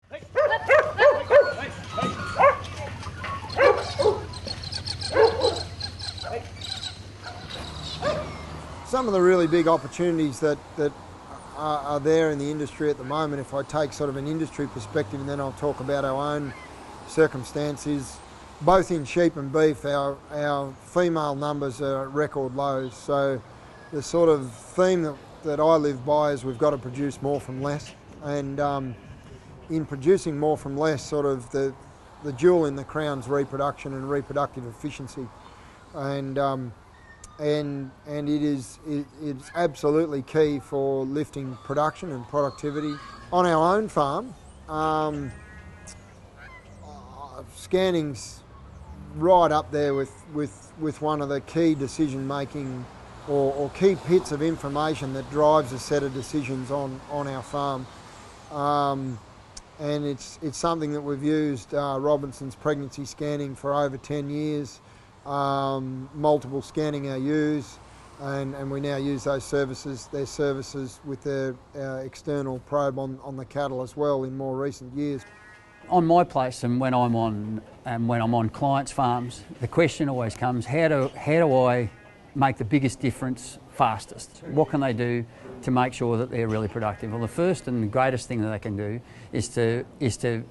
Some of the really big opportunities that are there in the industry at the moment, if I take sort of an industry perspective and then I'll talk about our own circumstances, both in sheep and beef, our female numbers are at record lows. So the sort of theme that I live by is we've got to produce more from less. And in producing more from less, sort of the jewel in the crown's reproduction and reproductive efficiency. And it's absolutely key for lifting production and productivity. On our own farm, scanning's right up there with one of the key decision-making or key bits of information that drives a set of decisions on our farm. And it's something that we've used, Roberson's Pregnancy Scanning, for over 10 years. Multiple scanning AUs, and we now use their services with their external probe on the cattle as well in more recent years. On my place and when I'm on clients' farms, the question always comes: how do I make the biggest difference fastest? What can they do to make sure that they're really productive? Well, the first and the greatest thing that they can do is to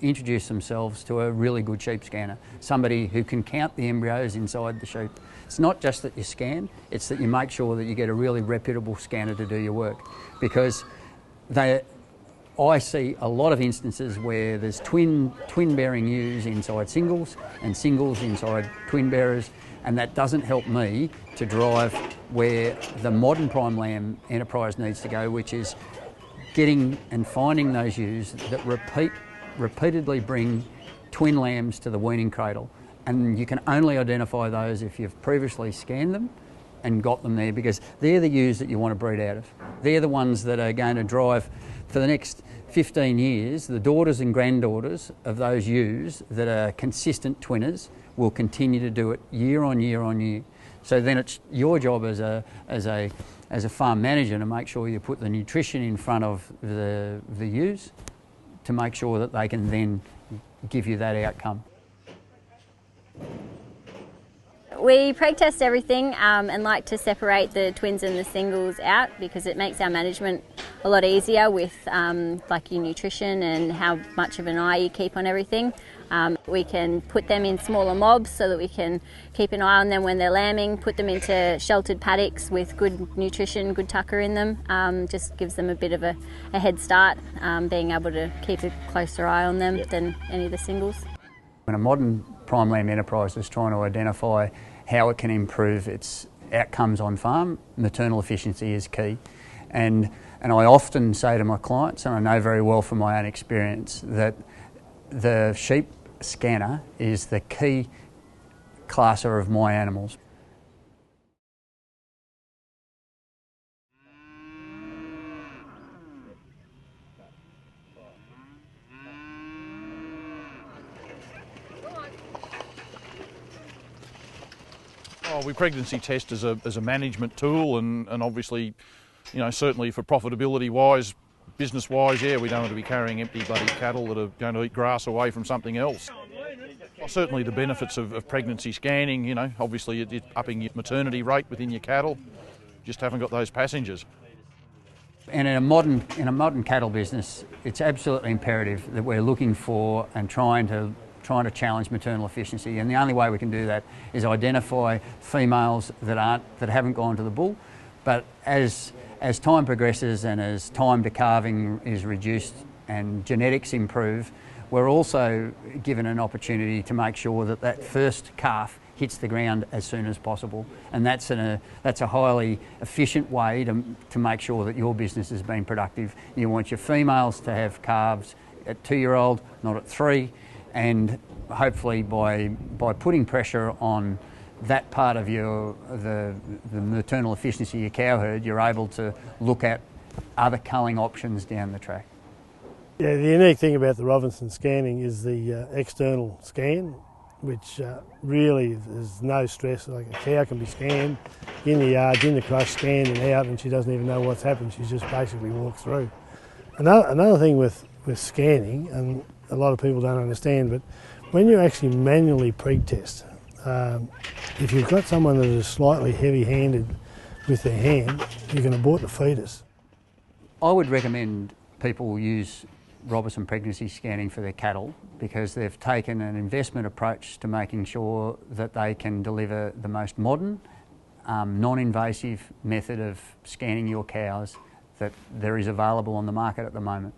introduce themselves to a really good sheep scanner, somebody who can count the embryos inside the sheep. It's not just that you scan, it's that you make sure that you get a really reputable scanner to do your work, because I see a lot of instances where there's twin-bearing ewes inside singles and singles inside twin bearers, and that doesn't help me to drive where the modern prime lamb enterprise needs to go, which is getting and finding those ewes that repeatedly bring twin lambs to the weaning cradle. And you can only identify those if you've previously scanned them and got them there, because they're the ewes that you want to breed out of. They're the ones that are going to drive for the next 15 years. The daughters and granddaughters of those ewes that are consistent twinners will continue to do it year on year on year. So then it's your job as a farm manager to make sure you put the nutrition in front of the ewes to make sure that they can then give you that outcome. We preg test everything and like to separate the twins and the singles out, because it makes our management a lot easier with like your nutrition and how much of an eye you keep on everything. We can put them in smaller mobs so that we can keep an eye on them when they're lambing, put them into sheltered paddocks with good nutrition, good tucker in them. Just gives them a bit of a head start, being able to keep a closer eye on them than any of the singles. When a modern prime lamb enterprise is trying to identify how it can improve its outcomes on farm, maternal efficiency is key. And I often say to my clients, and I know very well from my own experience, that the sheep scanner is the key classer of my animals. Oh, we pregnancy test as a management tool, and obviously, you know, certainly for profitability wise, business wise, yeah, we don't want to be carrying empty bloody cattle that are going to eat grass away from something else. Well, certainly the benefits of pregnancy scanning, you know, obviously it's upping your maternity rate within your cattle, just haven't got those passengers. And in a modern cattle business, it's absolutely imperative that we're looking for and trying to challenge maternal efficiency, and the only way we can do that is identify females that haven't gone to the bull. But as time progresses and as time to calving is reduced and genetics improve, we're also given an opportunity to make sure that that first calf hits the ground as soon as possible, and that's a highly efficient way to make sure that your business has been productive. You want your females to have calves at 2-year-old, not at 3. And hopefully by putting pressure on that part of the maternal efficiency of your cow herd, you're able to look at other culling options down the track. Yeah, the unique thing about the Roberson scanning is the external scan, which really there's no stress. Like a cow can be scanned in the yards, in the crush, scanned and out, and she doesn't even know what's happened. She just basically walks through. Another thing with scanning, and a lot of people don't understand, but when you actually manually preg test, if you've got someone that is slightly heavy-handed with their hand, you can abort the fetus. I would recommend people use Roberson Pregnancy Scanning for their cattle because they've taken an investment approach to making sure that they can deliver the most modern, non-invasive method of scanning your cows that there is available on the market at the moment.